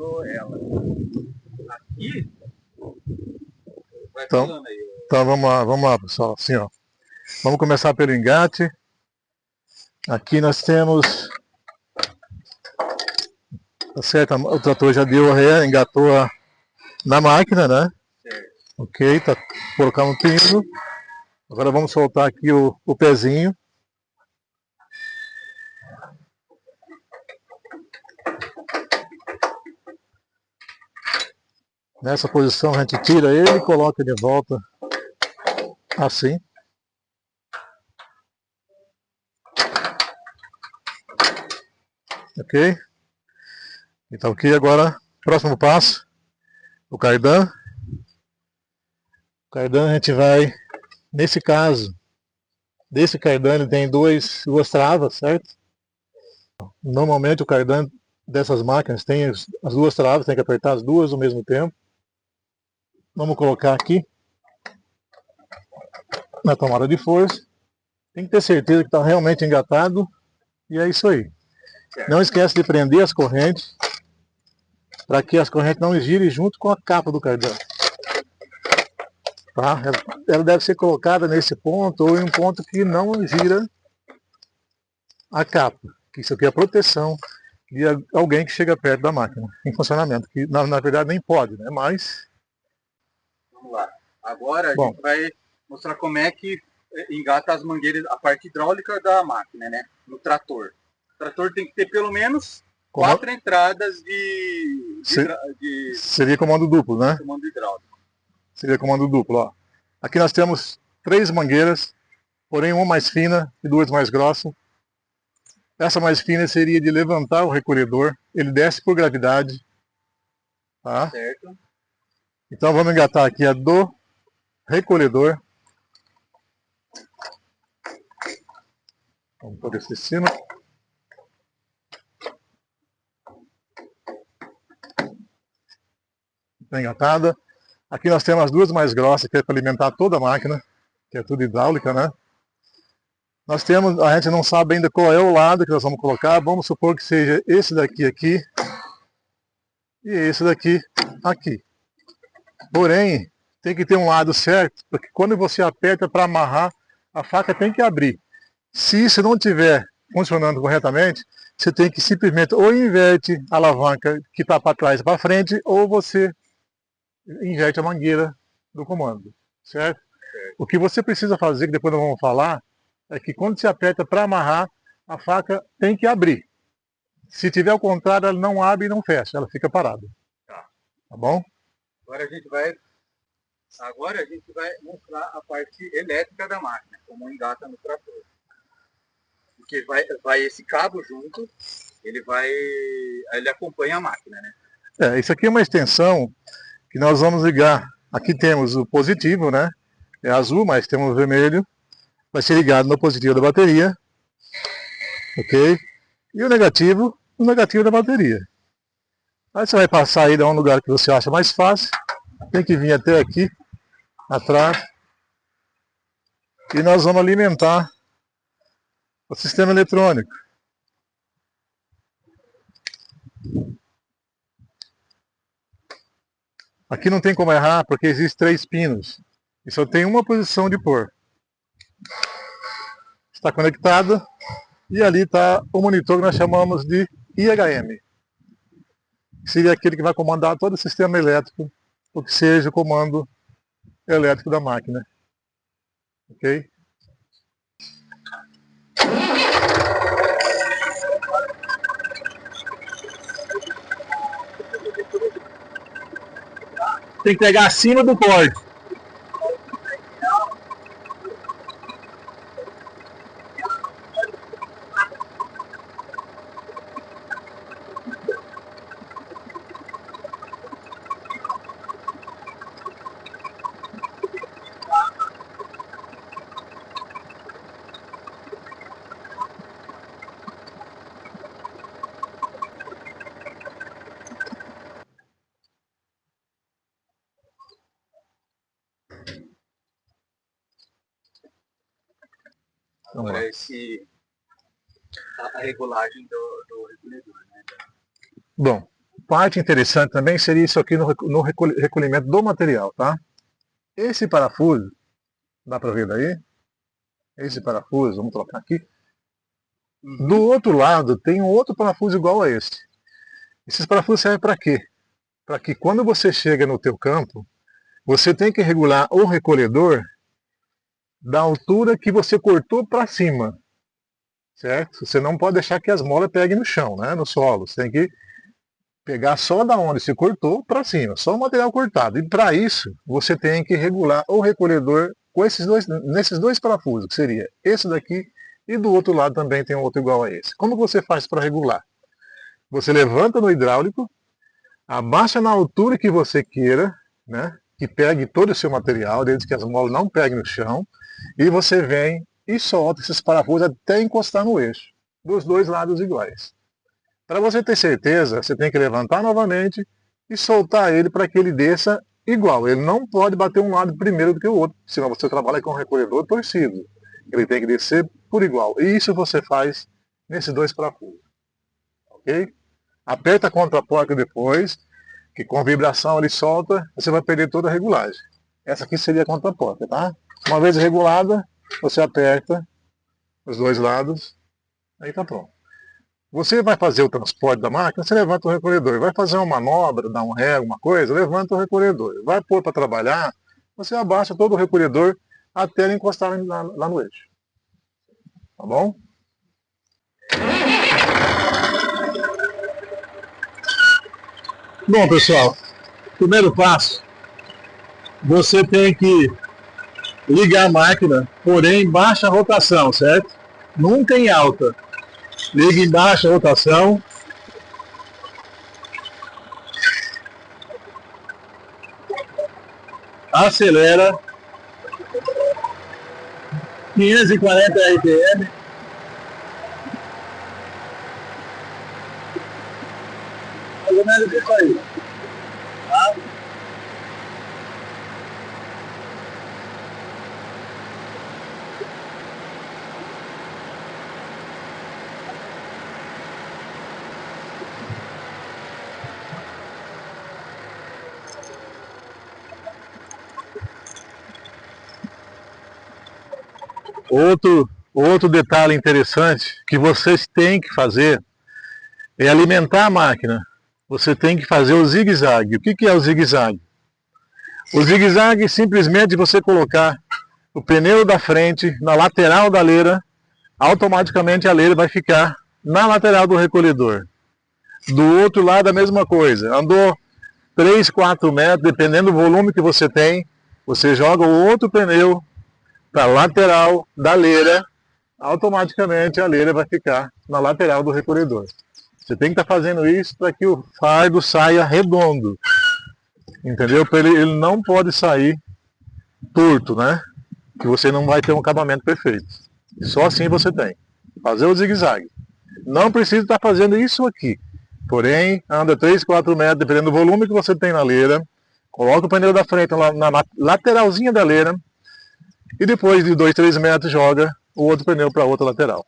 engatou ela. Aqui, vai Então, falando aí. então vamos lá, pessoal. Assim, ó. Vamos começar pelo engate. Aqui nós temos, tá certo, o trator já deu ré, engatou na máquina, né? Certo. Ok, tá colocando o pino. Agora vamos soltar aqui o pezinho. Nessa posição a gente tira ele e coloca de volta assim. Ok? Então aqui agora, próximo passo, o cardan. O cardan a gente vai, nesse caso, desse cardan ele tem duas travas, certo? Normalmente o cardan dessas máquinas tem as duas travas, tem que apertar as duas ao mesmo tempo. Vamos colocar aqui na tomada de força. Tem que ter certeza que está realmente engatado. E é isso aí. Certo. Não esquece de prender as correntes, para que as correntes não girem junto com a capa do cardan. Tá? Ela deve ser colocada nesse ponto ou em um ponto que não gira a capa. Isso aqui é a proteção de alguém que chega perto da máquina em funcionamento, que na verdade nem pode, né? Mas... Vamos lá. Agora a Bom, gente vai mostrar como é que engata as mangueiras, a parte hidráulica da máquina, né? No trator. O trator tem que ter pelo menos 4 entradas seria comando duplo, né? comando hidráulico. Seria comando duplo, ó. Aqui nós temos 3 mangueiras, porém uma mais fina e 2 mais grossas. Essa mais fina seria de levantar o recolhedor, ele desce por gravidade. Tá? Certo. Então vamos engatar aqui a do recolhedor. Vamos por esse sino. Está engatada. Aqui nós temos as duas mais grossas, que é para alimentar toda a máquina, que é tudo hidráulica, né? Nós temos, a gente não sabe ainda qual é o lado que nós vamos colocar. Vamos supor que seja esse daqui aqui e esse daqui aqui. Porém, tem que ter um lado certo, porque quando você aperta para amarrar, a faca tem que abrir. Se isso não estiver funcionando corretamente, você tem que simplesmente ou inverte a alavanca que está para trás para frente, ou você inverte a mangueira do comando, certo? O que você precisa fazer, que depois nós vamos falar, é que quando você aperta para amarrar, a faca tem que abrir. Se tiver ao contrário, ela não abre e não fecha, ela fica parada. Tá bom? Agora a gente vai mostrar a parte elétrica da máquina, como engata no trator. Porque vai esse cabo junto, ele acompanha a máquina, né? Isso aqui é uma extensão que nós vamos ligar. Aqui temos o positivo, né? É azul, mas temos o vermelho. Vai ser ligado no positivo da bateria. Ok? E o negativo da bateria. Aí você vai passar aí de um lugar que você acha mais fácil. Tem que vir até aqui, atrás. E nós vamos alimentar o sistema eletrônico. Aqui não tem como errar, porque existem 3 pinos. E só tem uma posição de pôr. Está conectada. E ali está o monitor que nós chamamos de IHM. Seria aquele que vai comandar todo o sistema elétrico, o que seja o comando elétrico da máquina. Ok? Tem que pegar acima do corte. Agora a regulagem do recolhedor, né? Bom, parte interessante também seria isso aqui no recolhimento do material, tá? Esse parafuso, dá para ver daí? Esse parafuso, vamos trocar aqui. Do outro lado tem um outro parafuso igual a esse. Esses parafusos servem para quê? Para que quando você chega no teu campo, você tem que regular o recolhedor da altura que você cortou para cima, certo? Você não pode deixar que as molas peguem no chão, né, no solo. Você tem que pegar só da onde se cortou para cima, só o material cortado. E para isso, você tem que regular o recolhedor com nesses dois parafusos, que seria esse daqui e do outro lado também tem um outro igual a esse. Como você faz para regular? Você levanta no hidráulico, abaixa na altura que você queira, né, que pegue todo o seu material, desde que as molas não peguem no chão, e você vem e solta esses parafusos até encostar no eixo, dos dois lados iguais. Para você ter certeza, você tem que levantar novamente e soltar ele para que ele desça igual. Ele não pode bater um lado primeiro do que o outro, senão você trabalha com um recolhedor torcido. Ele tem que descer por igual. E isso você faz nesses dois parafusos. Ok? Aperta contra a porca depois, que com vibração ele solta, você vai perder toda a regulagem. Essa aqui seria a contra a porca, tá? Uma vez regulada, você aperta os dois lados, aí tá pronto. Você vai fazer o transporte da máquina, você levanta o recolhedor. Vai fazer uma manobra, dar um ré, alguma coisa, levanta o recolhedor. Vai pôr para trabalhar, você abaixa todo o recolhedor até ele encostar lá no eixo. Tá bom? Bom, pessoal, primeiro passo, você tem que ligar a máquina, porém em baixa rotação, certo? Nunca em alta. Liga em baixa rotação. Acelera. 540 RPM. Mais ou menos isso aí. Tá? Outro detalhe interessante que vocês têm que fazer é alimentar a máquina. Você tem que fazer o zigue-zague. O que é o zigue-zague? O zigue-zague é simplesmente você colocar o pneu da frente na lateral da leira, automaticamente a leira vai ficar na lateral do recolhedor. Do outro lado a mesma coisa. Andou 3, 4 metros, dependendo do volume que você tem, você joga o outro pneu para a lateral da leira, automaticamente a leira vai ficar na lateral do recolhedor. Você tem que estar fazendo isso para que o fardo saia redondo, entendeu? Ele não pode sair torto, né? Que você não vai ter um acabamento perfeito. Só assim você tem. Fazer o zigue-zague. Não precisa estar fazendo isso aqui. Porém, anda 3, 4 metros, dependendo do volume que você tem na leira, coloca o pneu da frente na lateralzinha da leira, e depois de 2, 3 metros joga o outro pneu para a outra lateral.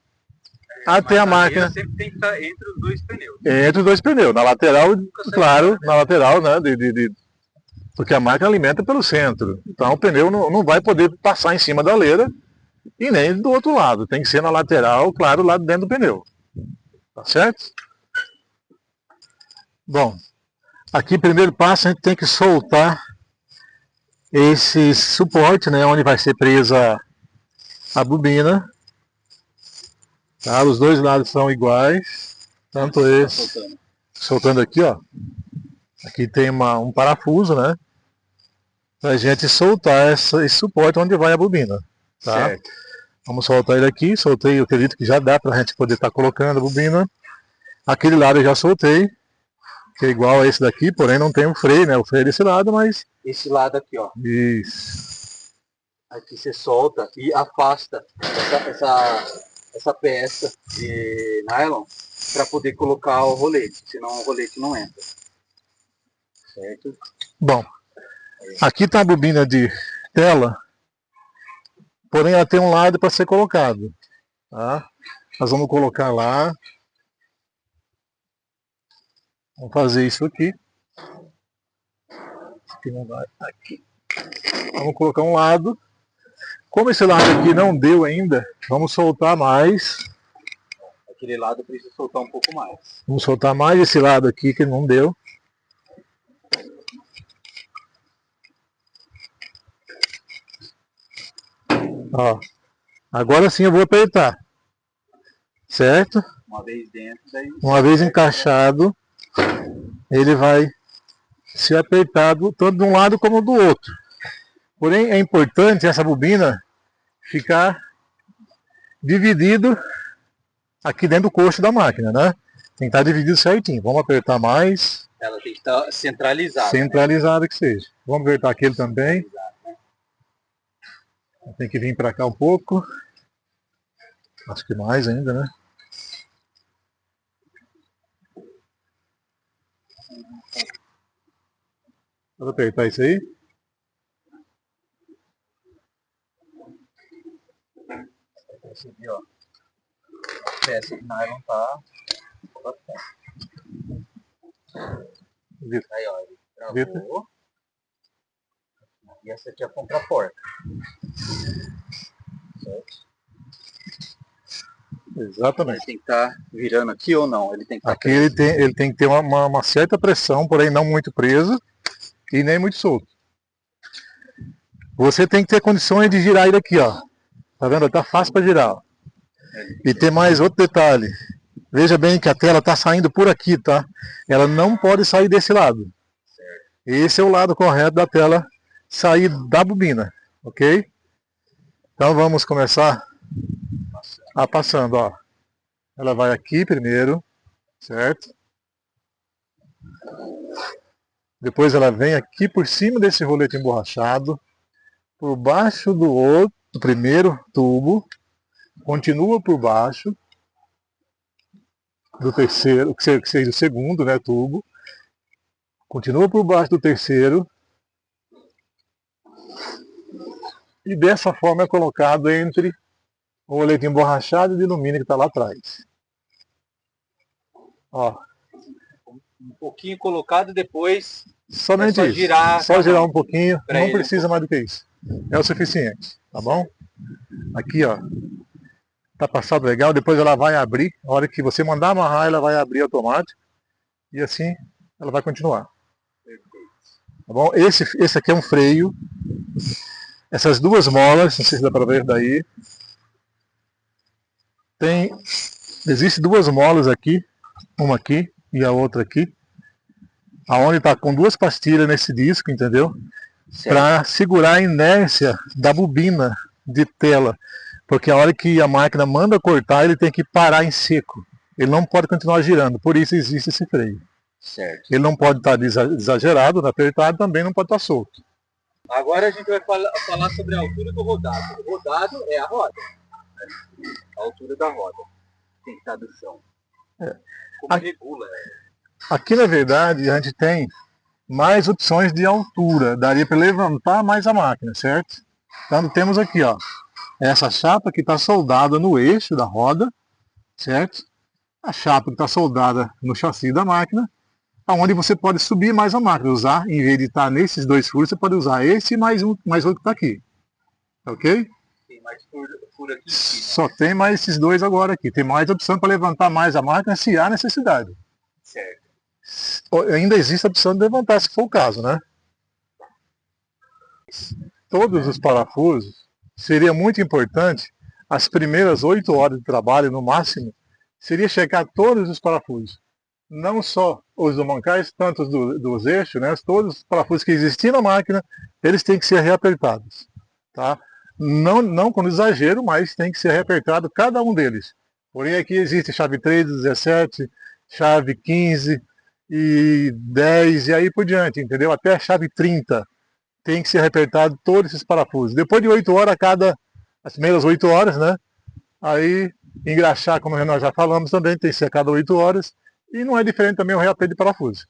Até a máquina sempre tem que estar entre os dois pneus. Entre os dois pneus. Na lateral, claro, na lateral, né? Porque a máquina alimenta pelo centro. Então o pneu não vai poder passar em cima da leira e nem do outro lado. Tem que ser na lateral, claro, lá dentro do pneu. Tá certo? Bom, aqui primeiro passo a gente tem que soltar esse suporte, né, onde vai ser presa a bobina. Tá? Os dois lados são iguais, tanto esse, soltando aqui, ó. Aqui tem um parafuso, né, pra gente soltar esse suporte onde vai a bobina. Tá? Certo. Vamos soltar ele aqui, soltei, eu acredito que já dá pra gente poder estar colocando a bobina. Aquele lado eu já soltei, que é igual a esse daqui, porém não tem o freio, né, o freio é desse lado, mas... Esse lado aqui, ó. Isso. Aqui você solta e afasta essa peça de nylon para poder colocar o rolete, senão o rolete não entra. Certo? Bom, aqui está a bobina de tela, porém ela tem um lado para ser colocado. Tá? Nós vamos colocar lá. Vamos fazer isso aqui. Aqui não vai, aqui. Vamos colocar um lado. Como esse lado aqui não deu ainda, vamos soltar mais. Aquele lado precisa soltar um pouco mais. Vamos soltar mais esse lado aqui que não deu. Ó, agora sim eu vou apertar. Certo? Uma vez dentro, daí... Uma vez encaixado, ele vai ser apertado tanto de um lado como do outro. Porém, é importante essa bobina ficar dividido aqui dentro do coxo da máquina, né? Tem que estar dividido certinho. Vamos apertar mais. Ela tem que estar centralizada. Centralizada, né? Que seja. Vamos apertar aquele também. Tem que vir para cá um pouco. Acho que mais ainda, né? Vou apertar isso aí. Esse aqui, ó. A peça de nylon tá aí, ó, ele travou. E essa aqui é a contraporta. Certo? Exatamente. Ele tem que estar virando aqui ou não? Ele tem que aqui ele tem que ter uma certa pressão, porém não muito preso e nem muito solto. Você tem que ter condições de girar ele aqui, ó. Tá vendo? Tá fácil para girar. Ó. E tem mais outro detalhe. Veja bem que a tela está saindo por aqui, tá? Ela não pode sair desse lado. Esse é o lado correto da tela sair da bobina, ok? Então vamos começar a passando, ó. Ela vai aqui primeiro, certo? Depois ela vem aqui por cima desse rolete emborrachado, por baixo do outro, do primeiro tubo, continua por baixo do terceiro, que seja o segundo, né, tubo, continua por baixo do terceiro, e dessa forma é colocado entre o rolete emborrachado de alumínio que está lá atrás. Ó. Um pouquinho colocado e depois somente só isso. Girar, só girar um pouquinho, não precisa um mais do que isso. É o suficiente, tá bom? Aqui, ó. Tá passado legal, depois ela vai abrir. A hora que você mandar amarrar, ela vai abrir automático. E assim ela vai continuar. Tá bom? Esse aqui é um freio. Essas duas molas, não sei se dá para ver daí. Existem duas molas aqui. Uma aqui e a outra aqui. Aonde está com duas pastilhas nesse disco, entendeu? Para segurar a inércia da bobina de tela. Porque a hora que a máquina manda cortar, ele tem que parar em seco. Ele não pode continuar girando, por isso existe esse freio. Certo. Ele não pode estar exagerado, apertado, também não pode estar solto. Agora a gente vai falar sobre a altura do rodado. O rodado é a roda. A altura da roda. Tem que estar do chão. Como regula? Aqui, na verdade, a gente tem mais opções de altura. Daria para levantar mais a máquina, certo? Então temos aqui, ó. Essa chapa que está soldada no eixo da roda, certo? A chapa que está soldada no chassi da máquina, onde você pode subir mais a máquina, usar, em vez de estar nesses dois furos, você pode usar esse e mais outro que está aqui. Ok? Tem mais furo aqui. Só tem mais esses dois agora aqui. Tem mais opção para levantar mais a máquina se há necessidade. Certo. Ainda existe a opção de levantar, se for o caso, né? Todos os parafusos. Seria muito importante, as primeiras 8 horas de trabalho, no máximo, seria checar todos os parafusos. Não só os do mancais, tanto os dos eixos, né? Todos os parafusos que existiam na máquina, eles têm que ser reapertados. Tá? Não com exagero, mas tem que ser reapertado cada um deles. Porém aqui existe chave 3, 17, chave 15 e 10 e aí por diante, entendeu? Até a chave 30. Tem que ser reapertado todos esses parafusos. Depois de 8 horas, as primeiras 8 horas, né? Aí, engraxar, como nós já falamos também, tem que ser a cada 8 horas. E não é diferente também o reaperto de parafuso.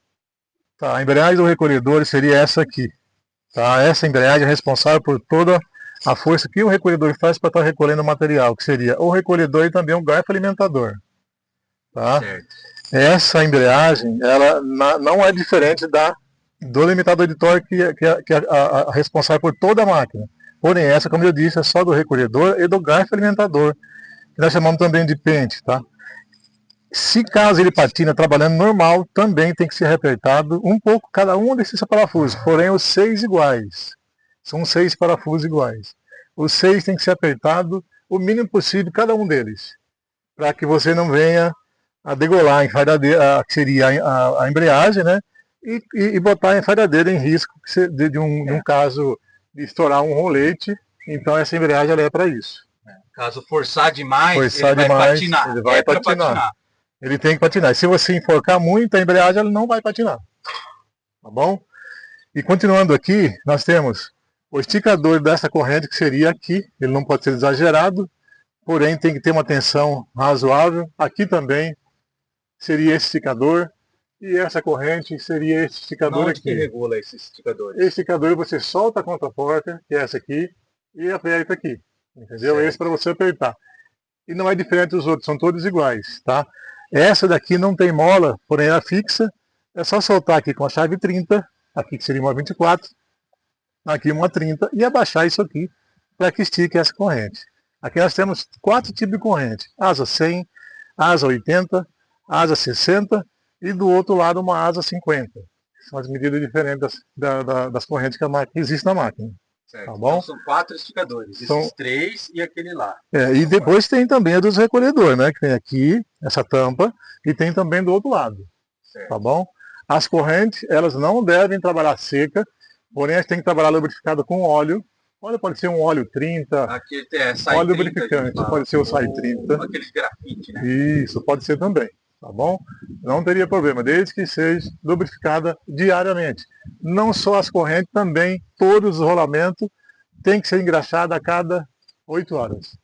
Tá, a embreagem do recolhedor seria essa aqui. Tá? Essa embreagem é responsável por toda a força que o recolhedor faz para estar recolhendo o material, que seria o recolhedor e também o garfo alimentador. Tá? Essa embreagem, ela não é diferente do limitador de torque, que é a responsável por toda a máquina. Porém, essa, como eu disse, é só do recolhedor e do garfo alimentador, que nós chamamos também de pente, tá? Se caso ele patina trabalhando normal, também tem que ser reapertado um pouco cada um desses parafusos, porém os 6 iguais. São 6 parafusos iguais. Os 6 tem que ser apertado o mínimo possível cada um deles, para que você não venha a degolar a enfadadeira, que seria a embreagem, né? E botar a enfadadeira em risco de um caso de estourar um rolete. Então essa embreagem ela é para isso. Caso forçar demais, ele vai patinar. Ele vai patinar. Ele tem que patinar. E se você enforcar muito a embreagem, ela não vai patinar. Tá bom? E continuando aqui, nós temos o esticador dessa corrente, que seria aqui. Ele não pode ser exagerado, porém tem que ter uma tensão razoável. Aqui também seria esse esticador. E essa corrente seria esse esticador aqui. Que regula esse esticador? Esse esticador você solta a contraporta, que é essa aqui, e aperta aqui. Entendeu? Certo. Esse para você apertar. E não é diferente dos outros, são todos iguais, tá? Essa daqui não tem mola, porém ela fixa. É só soltar aqui com a chave 30, aqui que seria uma 24, aqui uma 30, e abaixar isso aqui para que estique essa corrente. Aqui nós temos 4 tipos de corrente: asa 100, asa 80, asa 60 e do outro lado uma asa 50. São as medidas diferentes das correntes que existem na máquina. Certo. Tá bom? Então são 4 esticadores, esses 3 e aquele lá. E depois tem também a dos recolhedores, né? Que tem aqui, essa tampa, e tem também do outro lado. Certo. Tá bom? As correntes, elas não devem trabalhar seca, porém elas têm que trabalhar lubrificada com óleo. Óleo pode ser um óleo 30, aqui óleo lubrificante, pode ser o SAI 30. Aqueles grafite, né? Isso, pode ser também. Tá bom? Não teria problema, desde que seja lubrificada diariamente. Não só as correntes, também todos os rolamentos têm que ser engraxados a cada 8 horas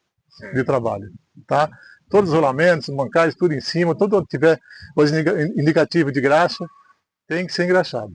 de trabalho. Tá? Todos os rolamentos, mancais, tudo em cima, tudo que tiver os indicativos de graxa, tem que ser engraxado.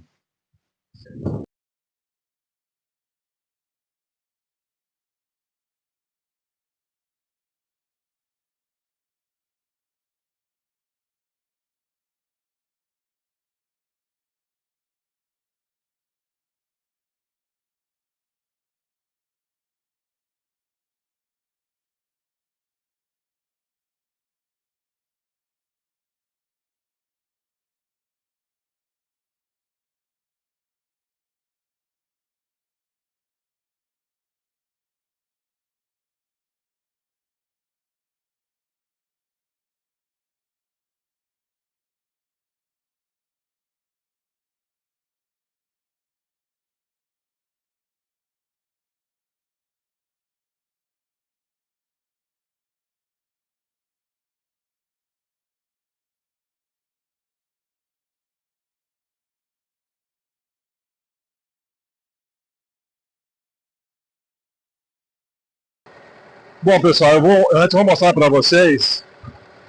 Bom, pessoal, antes vou mostrar para vocês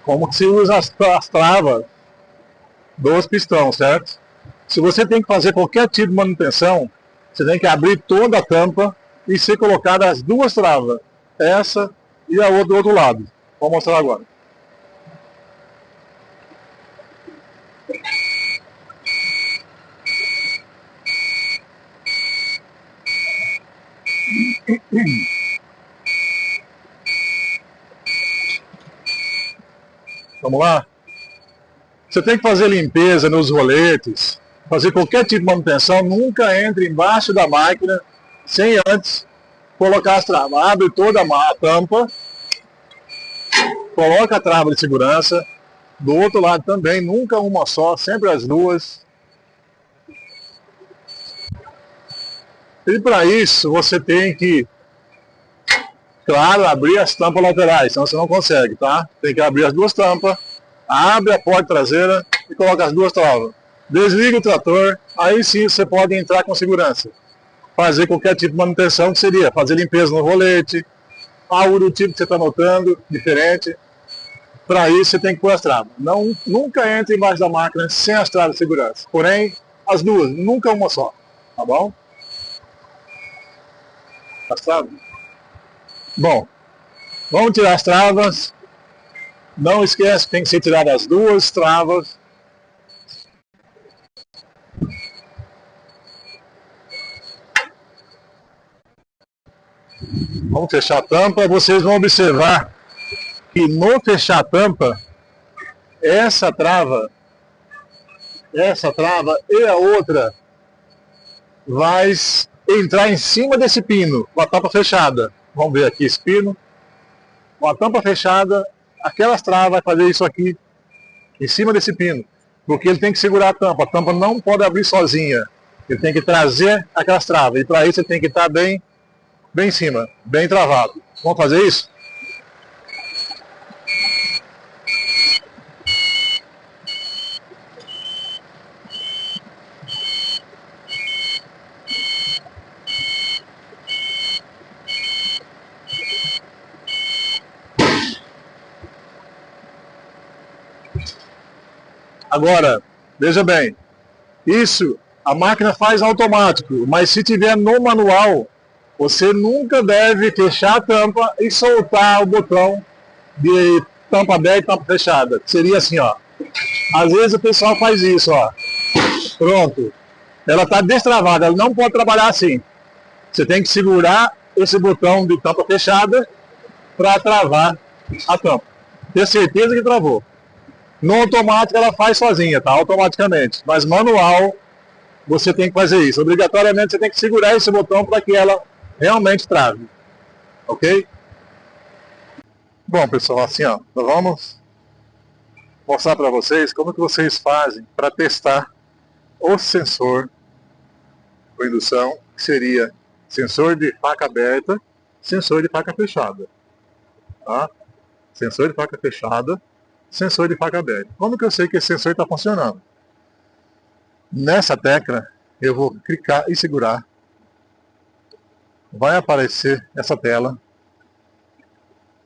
como que se usa as travas dos pistões, certo? Se você tem que fazer qualquer tipo de manutenção, você tem que abrir toda a tampa e ser colocada as 2 travas, essa e a outra do outro lado. Vou mostrar agora. Vamos lá? Você tem que fazer limpeza nos roletes, fazer qualquer tipo de manutenção, nunca entre embaixo da máquina sem antes colocar as travas. Abre toda a tampa, coloca a trava de segurança, do outro lado também, nunca uma só, sempre as 2. E para isso você tem que, claro, abrir as tampas laterais, senão você não consegue, tá? Tem que abrir as 2 tampas, abre a porta traseira e coloca as 2 travas. Desliga o trator, aí sim você pode entrar com segurança. Fazer qualquer tipo de manutenção, que seria fazer limpeza no rolete, algo do tipo que você está notando, diferente. Para isso você tem que pôr as travas. Nunca entre embaixo da máquina sem as travas de segurança. Porém, as 2, nunca uma só. Tá bom? As travas? Bom, vamos tirar as travas. Não esquece que tem que ser tirado as 2 travas Vamos fechar a tampa. Vocês vão observar que no fechar a tampa, essa trava e a outra vai entrar em cima desse pino, com a tampa fechada. Vamos ver aqui esse pino. Com a tampa fechada, aquelas travas vai fazer isso aqui, em cima desse pino. Porque ele tem que segurar a tampa não pode abrir sozinha. Ele tem que trazer aquelas travas. E para isso ele tem que estar bem em cima, bem travado. Vamos fazer isso? Agora, veja bem, isso a máquina faz automático, mas se tiver no manual, você nunca deve fechar a tampa e soltar o botão de tampa aberta e tampa fechada. Seria assim, ó. Às vezes o pessoal faz isso, ó. Pronto. Ela está destravada, ela não pode trabalhar assim. Você tem que segurar esse botão de tampa fechada para travar a tampa. Ter certeza que travou. No automático ela faz sozinha, tá? Automaticamente. Mas manual, você tem que fazer isso. Obrigatoriamente você tem que segurar esse botão para que ela realmente trave. Ok? Bom, pessoal, assim, ó, nós vamos mostrar para vocês como que vocês fazem para testar o sensor por indução, que seria sensor de faca aberta, sensor de faca fechada. Tá? Sensor de faca fechada, sensor de faca aberta. Como que eu sei que esse sensor está funcionando? Nessa tecla, eu vou clicar e segurar. Vai aparecer essa tela.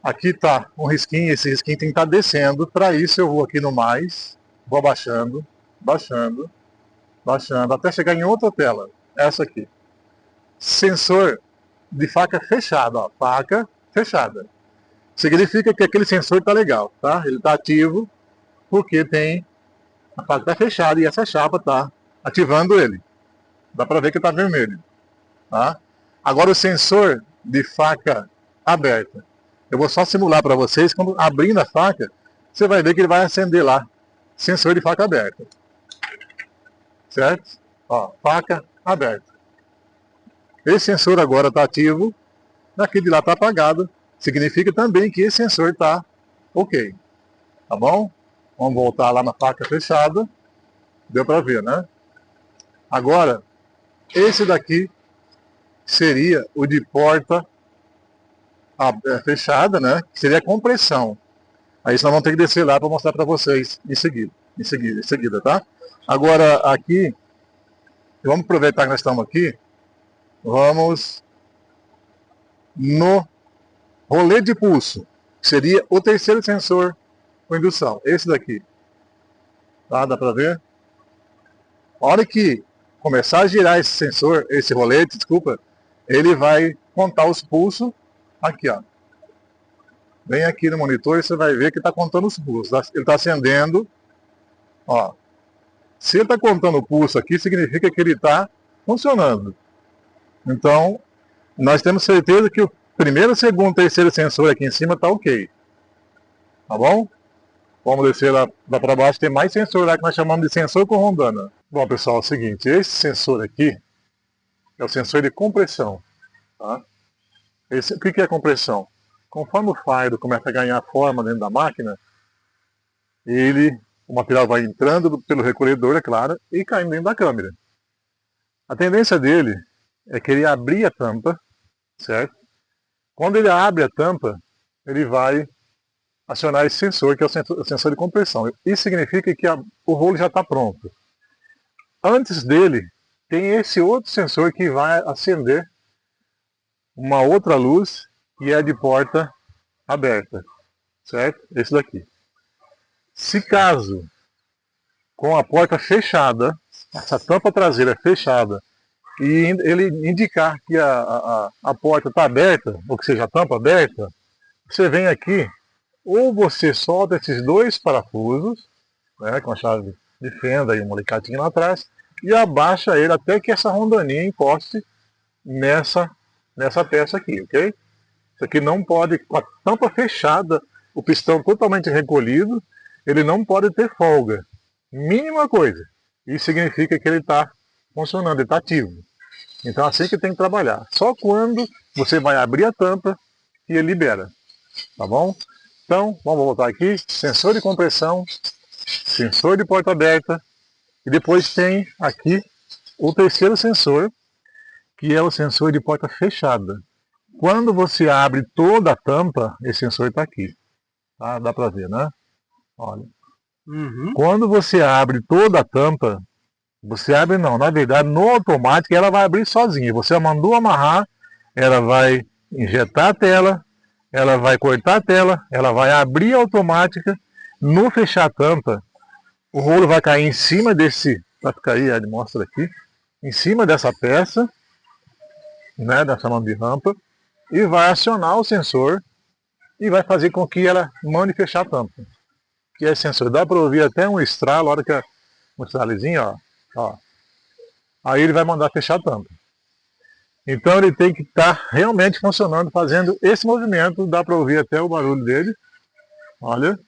Aqui está um risquinho, esse risquinho tem que estar descendo. Para isso eu vou aqui no mais, vou abaixando, baixando, baixando, até chegar em outra tela. Essa aqui. Sensor de faca fechada, ó, faca fechada. Significa que aquele sensor está legal, tá? Ele está ativo porque tem a faca está fechada e essa chapa está ativando ele. Dá para ver que está vermelho, tá? Agora o sensor de faca aberta. Eu vou só simular para vocês, quando abrindo a faca, você vai ver que ele vai acender lá, sensor de faca aberta. Certo? Ó, faca aberta. Esse sensor agora está ativo, daqui de lá está apagado. Significa também que esse sensor está ok. Tá bom? Vamos voltar lá na faca fechada. Deu para ver, né? Agora, esse daqui seria o de porta fechada, né? Que seria a compressão. Aí nós vamos ter que descer lá para mostrar para vocês em seguida, tá? Agora, aqui, vamos aproveitar que nós estamos aqui. Vamos no rolê de pulso, que seria o terceiro sensor com indução, esse daqui. Tá? Dá para ver? A hora que começar a girar esse sensor, esse rolete, desculpa, ele vai contar os pulsos aqui, ó. Bem aqui no monitor, você vai ver que está contando os pulsos. Ele está acendendo, ó. Se ele está contando o pulso aqui, significa que ele está funcionando. Então, nós temos certeza que o primeiro, segundo, terceiro sensor aqui em cima está ok. Tá bom? Vamos descer lá para baixo, tem mais sensor lá que nós chamamos de sensor com rondana. Bom, pessoal, é o seguinte, esse sensor aqui é o sensor de compressão. Tá? O que é compressão? Conforme o fardo começa a ganhar forma dentro da máquina, o material vai entrando pelo recolhedor, é claro, e caindo dentro da câmera. A tendência dele é que ele abrir a tampa, certo? Quando ele abre a tampa, ele vai acionar esse sensor, que é o sensor de compressão. Isso significa que o rolo já está pronto. Antes dele, tem esse outro sensor que vai acender uma outra luz, que é de porta aberta, certo? Esse daqui. Se caso, com a porta fechada, essa tampa traseira fechada, e ele indicar que a porta está aberta, ou que seja, a tampa aberta, você vem aqui, ou você solta esses dois parafusos, né, com a chave de fenda e um alicatinho lá atrás, e abaixa ele até que essa rondaninha encoste nessa peça aqui, ok? Isso aqui não pode, com a tampa fechada, o pistão totalmente recolhido, ele não pode ter folga. Mínima coisa. Isso significa que ele está funcionando, ele está ativo. Então assim que tem que trabalhar. Só quando você vai abrir a tampa e ele libera. Tá bom? Então, vamos voltar aqui. Sensor de compressão, sensor de porta aberta. E depois tem aqui o terceiro sensor, que é o sensor de porta fechada. Quando você abre toda a tampa, esse sensor está aqui. Tá? Dá para ver, né? Olha. Quando você abre toda a tampa, você abre não, na verdade no automático ela vai abrir sozinha. Você mandou amarrar, ela vai injetar a tela, ela vai cortar a tela, ela vai abrir automática. No fechar a tampa, o rolo vai cair em cima desse, vai ficar aí, ele mostra aqui, em cima dessa peça, né, dessa mão de rampa, e vai acionar o sensor e vai fazer com que ela mande fechar a tampa. Que é sensor, dá para ouvir até um estralo, a hora que um estralezinho, ó. Aí ele vai mandar fechar a tampa. Então ele tem que estar realmente funcionando, fazendo esse movimento, dá para ouvir até o barulho dele. Olha,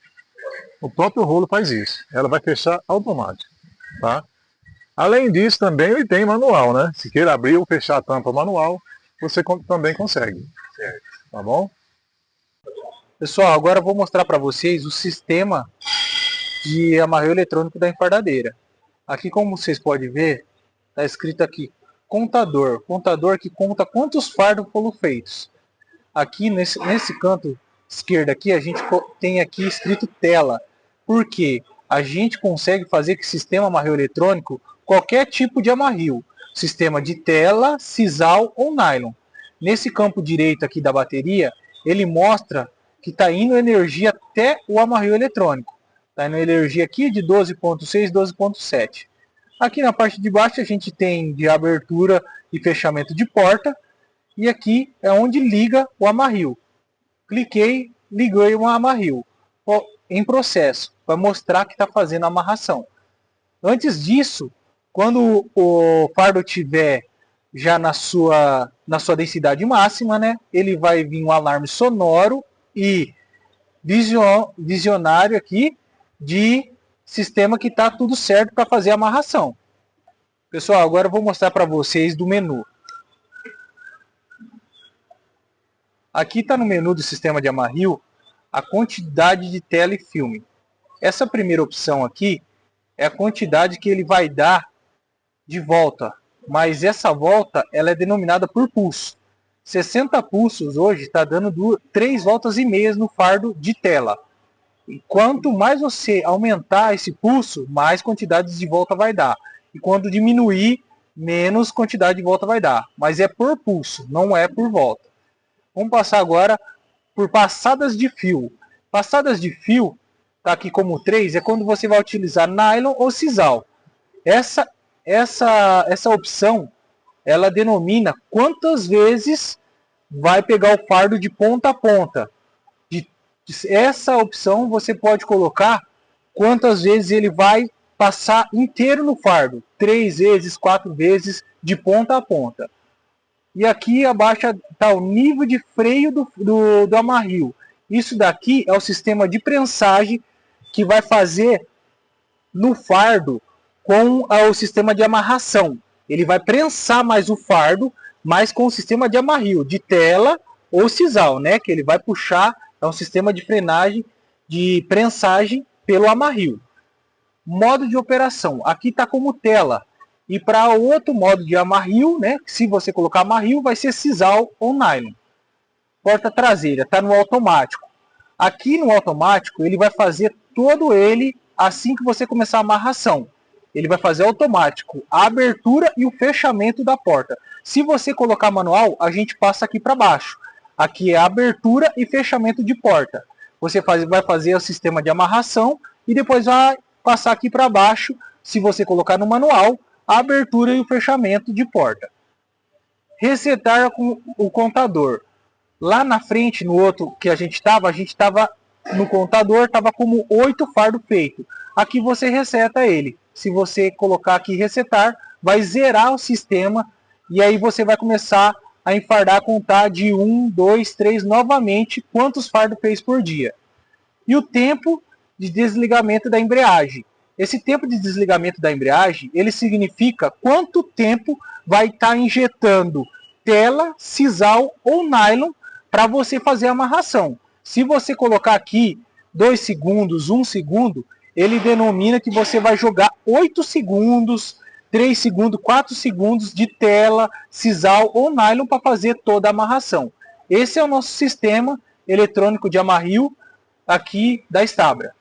o próprio rolo faz isso, ela vai fechar automático, tá? Além disso também ele tem manual, né? Se queira abrir ou fechar a tampa manual, você também consegue, certo? Tá bom? Pessoal, agora eu vou mostrar para vocês o sistema de amarreio eletrônico da enfardadeira. Aqui, como vocês podem ver, está escrito aqui contador. Contador que conta quantos fardos foram feitos. Aqui nesse canto esquerdo aqui, a gente tem aqui escrito tela. Porque a gente consegue fazer com o sistema amarreio eletrônico qualquer tipo de amarrio. Sistema de tela, sisal ou nylon. Nesse campo direito aqui da bateria, ele mostra que está indo energia até o amarrio eletrônico. Está indo energia aqui de 12.6, 12.7. Aqui na parte de baixo a gente tem de abertura e fechamento de porta. E aqui é onde liga o amarrio. Cliquei, liguei o amarrio em processo, para mostrar que está fazendo a amarração. Antes disso, quando o fardo estiver já na sua densidade máxima, né, ele vai vir um alarme sonoro e visionário aqui de sistema que está tudo certo para fazer a amarração. Pessoal, agora eu vou mostrar para vocês do menu. Aqui está no menu do sistema de amarrio a quantidade de tela e filme. Essa primeira opção aqui é a quantidade que ele vai dar de volta, mas essa volta ela é denominada por pulso. 60 pulsos hoje está dando 3 voltas e meia no fardo de tela. E quanto mais você aumentar esse pulso, mais quantidade de volta vai dar. E quando diminuir, menos quantidade de volta vai dar. Mas é por pulso, não é por volta. Vamos passar agora por passadas de fio. Passadas de fio, está aqui como 3, é quando você vai utilizar nylon ou sisal. Essa opção, ela denomina quantas vezes vai pegar o fardo de ponta a ponta. Essa opção você pode colocar quantas vezes ele vai passar inteiro no fardo. 3 vezes, 4 vezes, de ponta a ponta. E aqui abaixo está o nível de freio do amarrio. Isso daqui é o sistema de prensagem que vai fazer no fardo com o sistema de amarração. Ele vai prensar mais o fardo, mas com o sistema de amarrio, de tela ou sisal, né? Que ele vai puxar, é um sistema de frenagem, de prensagem pelo amarrio. Modo de operação, aqui está como tela. E para o outro modo de amarrio, né? Se você colocar amarrio, vai ser sisal ou nylon. Porta traseira, está no automático. Aqui no automático, ele vai fazer todo ele assim que você começar a amarração. Ele vai fazer automático a abertura e o fechamento da porta. Se você colocar manual, a gente passa aqui para baixo. Aqui é a abertura e fechamento de porta. Você vai fazer o sistema de amarração e depois vai passar aqui para baixo, se você colocar no manual, a abertura e o fechamento de porta. Resetar com o contador. Lá na frente, no outro que a gente estava no contador, estava como 8 fardos feitos. Aqui você reseta ele. Se você colocar aqui resetar, vai zerar o sistema e aí você vai começar a enfardar, contar de 1, 2, 3 novamente quantos fardos fez por dia. E o tempo de desligamento da embreagem. Esse tempo de desligamento da embreagem, ele significa quanto tempo vai estar injetando tela, sisal ou nylon para você fazer a amarração. Se você colocar aqui 2 segundos, 1 segundo, ele denomina que você vai jogar 8 segundos, 3 segundos, 4 segundos de tela, sisal ou nylon para fazer toda a amarração. Esse é o nosso sistema eletrônico de amarrio aqui da Stabra.